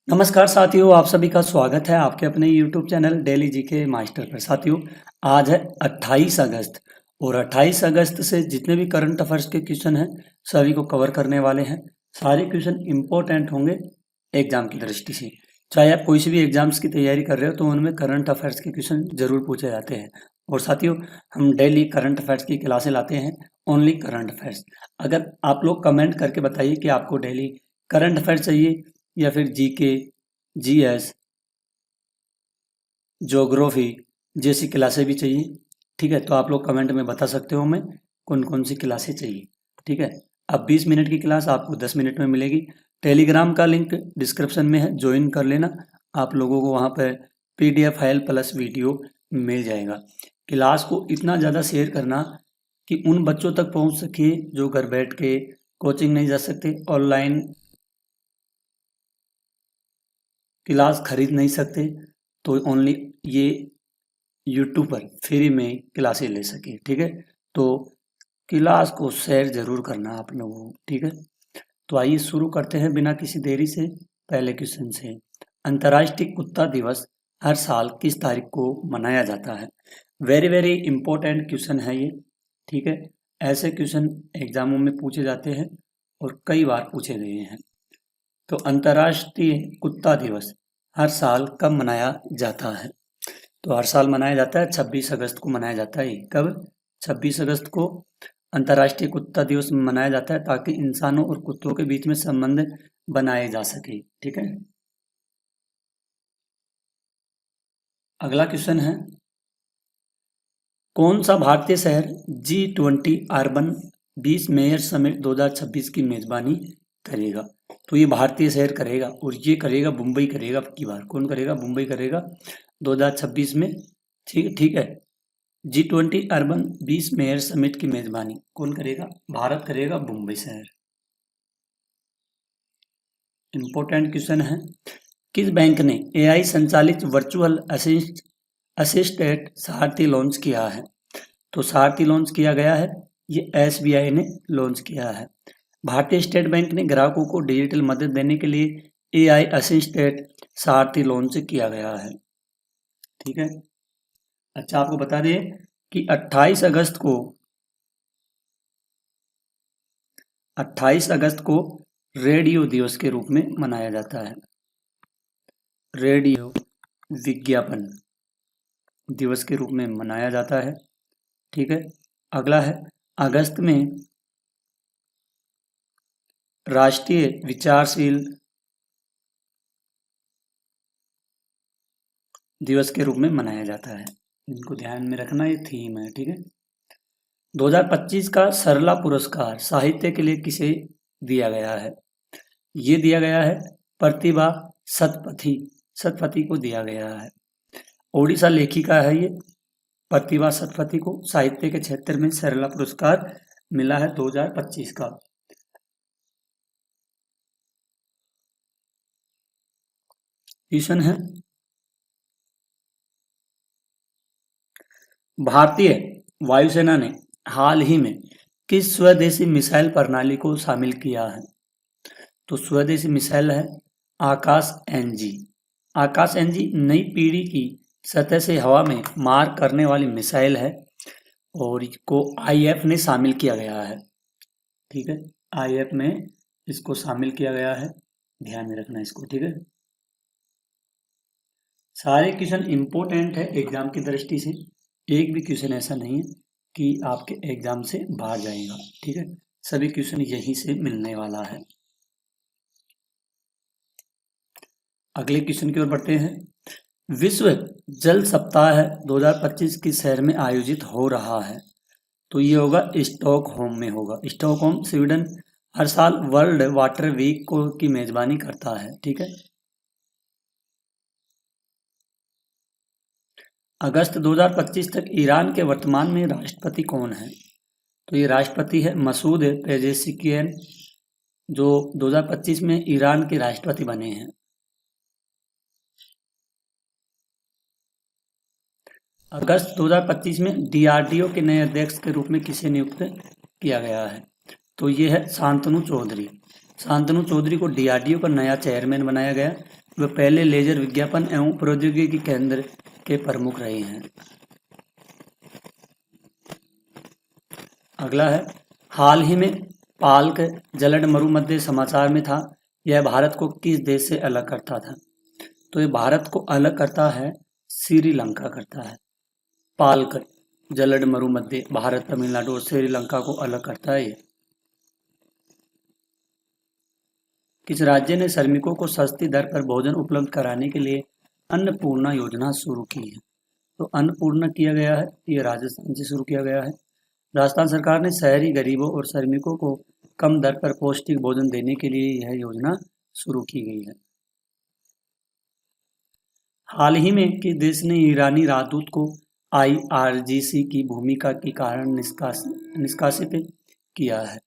नमस्कार साथियों, आप सभी का स्वागत है आपके अपने YouTube channel daily GK master पर। साथियों, आज है 28 अगस्त और 28 अगस्त से जितने भी करंट अफेयर्स के क्वेश्चन हैं सभी को कवर करने वाले हैं। सारे क्वेश्चन इम्पोर्टेंट होंगे एग्जाम की दृष्टि से। चाहे आप कोई सी भी एग्जाम्स की तैयारी कर रहे हो तो उनमें करंट अफेयर्स के क्वेश्चन जरूर पूछे जाते हैं। और साथियों, हम डेली करंट अफेयर्स की क्लासें लाते हैं, ओनली करंट अफेयर्स। अगर आप लोग कमेंट करके बताइए कि आपको डेली करंट अफेयर्स चाहिए या फिर जीके, जीएस, ज्योग्राफी जैसी क्लासें भी चाहिए, ठीक है, तो आप लोग कमेंट में बता सकते हो हमें कौन कौन सी क्लासें चाहिए। ठीक है, अब 20 मिनट की क्लास आपको 10 मिनट में मिलेगी। टेलीग्राम का लिंक डिस्क्रिप्शन में है, ज्वाइन कर लेना। आप लोगों को वहाँ पर पीडीएफ फाइल प्लस वीडियो मिल जाएगा। क्लास को इतना ज़्यादा शेयर करना कि उन बच्चों तक पहुँच सके जो घर बैठ के कोचिंग नहीं जा सकते, ऑनलाइन क्लास खरीद नहीं सकते, तो ओनली ये यूट्यूब पर फ्री में क्लासें ले सके। ठीक है, तो क्लास को शेयर जरूर करना आप लोगों को। ठीक है, तो आइए शुरू करते हैं बिना किसी देरी से पहले क्वेश्चन से। अंतर्राष्ट्रीय कुत्ता दिवस हर साल किस तारीख को मनाया जाता है? वेरी वेरी इंपॉर्टेंट क्वेश्चन है ये। ठीक है, ऐसे क्वेश्चन एग्जामों में पूछे जाते हैं और कई बार पूछे गए हैं। तो अंतर्राष्ट्रीय कुत्ता दिवस हर साल कब मनाया जाता है? तो हर साल मनाया जाता है 26 अगस्त को मनाया जाता है। कब? 26 अगस्त को अंतर्राष्ट्रीय कुत्ता दिवस मनाया जाता है ताकि इंसानों और कुत्तों के बीच में संबंध बनाए जा सके। ठीक है, अगला क्वेश्चन है, कौन सा भारतीय शहर G20 अर्बन 20 मेयर समिट 2026 की मेजबानी करेगा? तो ये भारतीय शहर करेगा और ये करेगा मुंबई करेगा। अब की बार कौन करेगा? मुंबई करेगा 2026 में। ठीक है, G20 अर्बन 20 मेयर समिट की मेजबानी कौन करेगा? भारत करेगा, मुंबई शहर। इंपॉर्टेंट क्वेश्चन है, किस बैंक ने एआई संचालित वर्चुअल असिस्टेंट सारथी लॉन्च किया है? तो सारथी लॉन्च किया गया है, ये एसबीआई ने लॉन्च किया है। भारतीय स्टेट बैंक ने ग्राहकों को डिजिटल मदद देने के लिए एआई असिस्टेंट सारथी लॉन्च किया गया है। ठीक है, अच्छा आपको बता दें कि 28 अगस्त को रेडियो दिवस के रूप में मनाया जाता है। रेडियो विज्ञापन दिवस के रूप में मनाया जाता है। ठीक है, अगला है, अगस्त में राष्ट्रीय विचारशील दिवस के रूप में मनाया जाता है। इनको ध्यान में रखना, ये थीम है। ठीक है, 2025 का सरला पुरस्कार साहित्य के लिए किसे दिया गया है? ये दिया गया है प्रतिभा सतपथी को दिया गया है। ओडिशा लेखिका है ये प्रतिभा सतपथी को साहित्य के क्षेत्र में सरला पुरस्कार मिला है 2025 का। क्वेश्चन है, भारतीय वायुसेना ने हाल ही में किस स्वदेशी मिसाइल प्रणाली को शामिल किया है? तो स्वदेशी मिसाइल है आकाश एनजी। आकाश एनजी नई पीढ़ी की सतह से हवा में मार करने वाली मिसाइल है और इसको आईएफ ने शामिल किया गया है। ठीक है, आईएफ में इसको शामिल किया गया है, ध्यान में रखना इसको। ठीक है, सारे क्वेश्चन इंपॉर्टेंट है एग्जाम की दृष्टि से, एक भी क्वेश्चन ऐसा नहीं है कि आपके एग्जाम से बाहर जाएगा। ठीक है, सभी क्वेश्चन यहीं से मिलने वाला है। अगले क्वेश्चन की ओर बढ़ते हैं, विश्व जल सप्ताह 2025 किस शहर में आयोजित हो रहा है? तो ये होगा स्टॉकहोम में होगा। स्टॉकहोम स्वीडन हर साल वर्ल्ड वाटर वीक को की मेजबानी करता है। ठीक है, अगस्त 2025 तक ईरान के वर्तमान में राष्ट्रपति कौन है? तो ये राष्ट्रपति है मसूद पेजेशिकियन, जो 2025 में ईरान के राष्ट्रपति बने हैं। अगस्त 2025 में डीआरडीओ के नए अध्यक्ष के रूप में किसे नियुक्त किया गया है? तो ये है शांतनु चौधरी। शांतनु चौधरी को डीआरडीओ का नया चेयरमैन बनाया गया। वे पहले लेजर विज्ञापन एवं प्रौद्योगिकी केंद्र के प्रमुख रहे हैं। अगला है, हाल ही में पाल्क जलड मरुमध्य समाचार में था, यह भारत को किस देश से अलग करता था? तो ये भारत को अलग करता है श्रीलंका करता है। पाल्क जलड मरुमध्य भारत, तमिलनाडु और श्रीलंका को अलग करता है ये। किस राज्य ने श्रमिकों को सस्ती दर पर भोजन उपलब्ध कराने के लिए अन्नपूर्णा योजना शुरू की है? तो अन्नपूर्णा किया गया है, ये राजस्थान से शुरू किया गया है। राजस्थान सरकार ने शहरी गरीबों और श्रमिकों को कम दर पर पौष्टिक भोजन देने के लिए यह योजना शुरू की गई है। हाल ही में किस देश ने ईरानी राजदूत को IRGC की भूमिका के कारण निष्कासित किया है?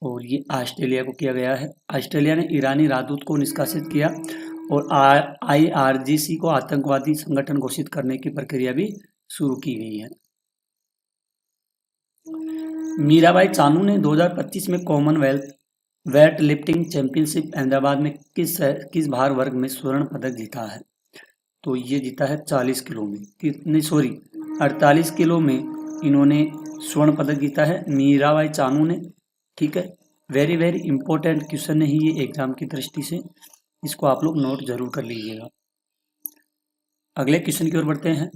और ये ऑस्ट्रेलिया को किया गया है। ऑस्ट्रेलिया ने ईरानी राजदूत को निष्कासित किया और IRGC को आतंकवादी संगठन घोषित करने की प्रक्रिया भी शुरू की गई है। मीराबाई चानू ने 2025 में Commonwealth weight lifting championship Ahmedabad में किस भार वर्ग में स्वर्ण पदक जीता है? तो ये जीता है 40 किलो में, 48 किलो में इन्होंने स्वर्ण पदक जीता है मीराबाई चानू ने। ठीक है, वेरी वेरी इंपॉर्टेंट क्वेश्चन है ये एग्जाम की दृष्टि से, इसको आप लोग नोट जरूर कर लीजिएगा। अगले क्वेश्चन की ओर बढ़ते हैं।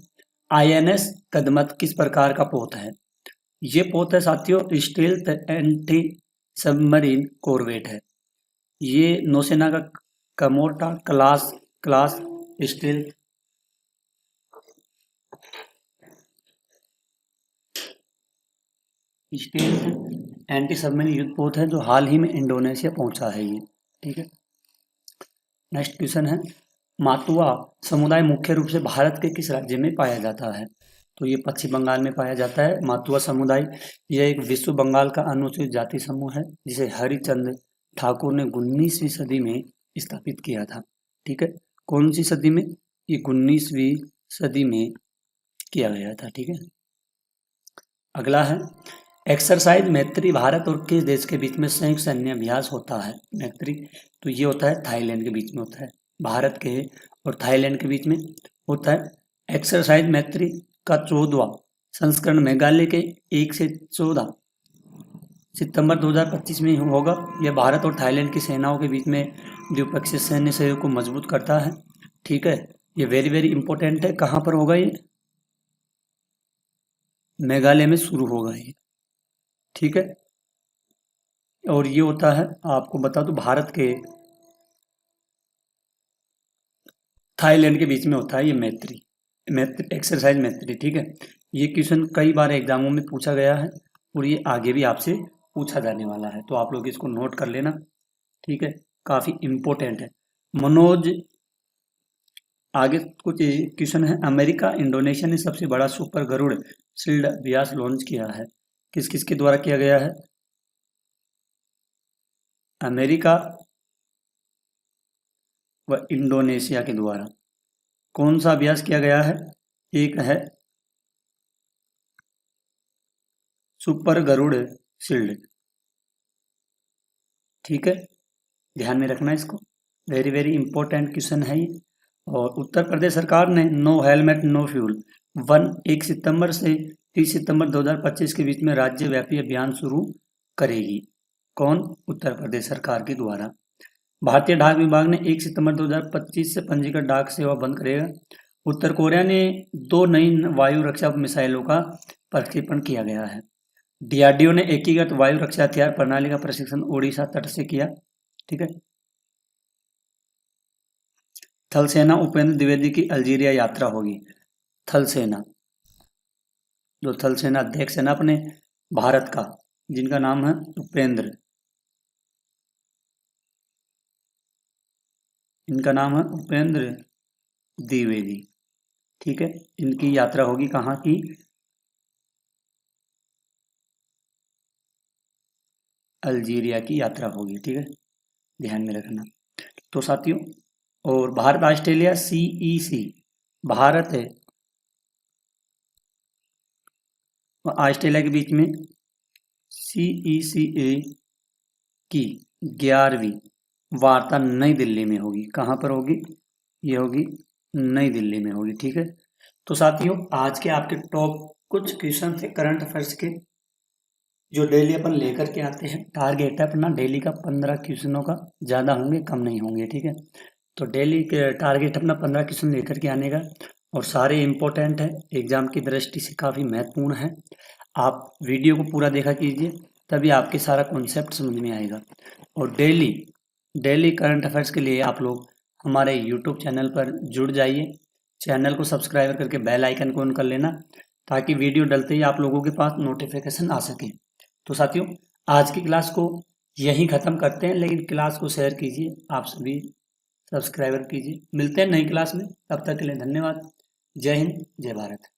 INS कदमत किस प्रकार का पोत है? ये पोत है साथियों स्टील्थ एंटी सबमरीन कॉरवेट है। ये नौसेना का Kamorta class stealth anti submarine युद्ध पोत है जो हाल ही में इंडोनेशिया पहुंचा है ये। ठीक है, नेक्स्ट क्वेश्चन है, मातुआ समुदाय मुख्य रूप से भारत के किस राज्य में पाया जाता है? तो ये पश्चिम बंगाल में पाया जाता है मातुआ समुदाय। यह एक विश्व बंगाल का अनुसूचित जाति समूह है जिसे हरिचंद ठाकुर ने 19वीं सदी में स्थापित किया था। ठीक है, कौन सी सदी में? ये 19वीं सदी में किया गया था। ठीक है, अगला है, एक्सरसाइज मैत्री भारत और किस देश के बीच में संयुक्त सैन्य अभ्यास होता है? मैत्री, तो ये होता है थाईलैंड के बीच में होता है, भारत के और थाईलैंड के बीच में होता है। एक्सरसाइज मैत्री का 14वां संस्करण मेघालय के 1 से 14 सितंबर 2025 में होगा। यह भारत और थाईलैंड की सेनाओं के बीच में द्विपक्षीय सैन्य सहयोग को मजबूत करता है। ठीक है, ये वेरी वेरी इंपॉर्टेंट है। कहाँ पर होगा ये? मेघालय में शुरू होगा ये। ठीक है, और ये होता है, आपको बता दूं, भारत के थाईलैंड के बीच में होता है ये मैत्री एक्सरसाइज मैत्री। ठीक है, ये क्वेश्चन कई बार एग्जामों में पूछा गया है और ये आगे भी आपसे पूछा जाने वाला है, तो आप लोग इसको नोट कर लेना। ठीक है, काफी इंपॉर्टेंट है। मनोज, आगे कुछ क्वेश्चन है, अमेरिका इंडोनेशिया ने सबसे बड़ा सुपर गरुड़ शील्ड अभ्यास लॉन्च किया है, किस किस के द्वारा किया गया है? अमेरिका व इंडोनेशिया के द्वारा कौन सा अभ्यास किया गया है? एक है सुपर गरुड़ शील्ड। ठीक है, ध्यान में रखना इसको, वेरी वेरी इंपॉर्टेंट क्वेश्चन है ये। और उत्तर प्रदेश सरकार ने नो हेलमेट नो फ्यूल 1 सितंबर से 30 सितंबर 2025 के बीच में राज्यव्यापी अभियान शुरू करेगी। कौन? उत्तर प्रदेश सरकार के द्वारा। भारतीय डाक विभाग ने 1 सितंबर 2025 से पंजीकृत डाक सेवा बंद करेगा। उत्तर कोरिया ने 2 नई वायु रक्षा मिसाइलों का प्रक्षेपण किया गया है। DRDO ने एकीकृत वायु रक्षा हथियार प्रणाली का प्रशिक्षण ओडिशा तट से किया। ठीक है, थल सेना उपेंद्र द्विवेदी की अल्जीरिया यात्रा होगी। थल सेना, जो थल सेना अध्यक्ष है ना अपने भारत का, जिनका नाम है उपेंद्र, इनका नाम है उपेंद्र द्विवेदी। ठीक है, इनकी यात्रा होगी कहाँ की? अल्जीरिया की यात्रा होगी। ठीक है, ध्यान में रखना। तो साथियों, और भारत ऑस्ट्रेलिया CEC, भारत है और ऑस्ट्रेलिया के बीच में CECA की 11वीं वार्ता नई दिल्ली में होगी। कहाँ पर होगी? ये होगी नई दिल्ली में होगी, ठीक है। तो साथियों, आज के आपके टॉप कुछ क्वेश्चन थे करंट अफेयर्स के, जो डेली अपन लेकर के आते हैं। टारगेट है अपना डेली का 15 क्वेश्चनों का, ज़्यादा होंगे कम नहीं होंगे, ठीक है। तो डेली के टारगेट अपना 15 क्वेश्चन लेकर के आने का, और सारे इम्पोर्टेंट है, एग्जाम की दृष्टि से काफ़ी महत्वपूर्ण है। आप वीडियो को पूरा देखा कीजिए, तभी आपके सारा कॉन्सेप्ट समझ में आएगा। और डेली डेली करंट अफेयर्स के लिए आप लोग हमारे यूट्यूब चैनल पर जुड़ जाइए। चैनल को सब्सक्राइब करके बेल आइकन को ऑन कर लेना, ताकि वीडियो डलते ही आप लोगों के पास नोटिफिकेशन आ सके। तो साथियों, आज की क्लास को यहीं ख़त्म करते हैं, लेकिन क्लास को शेयर कीजिए, आप सभी सब्सक्राइबर कीजिए। मिलते हैं नई क्लास में, तब तक के लिए धन्यवाद। जय हिंद, जय भारत।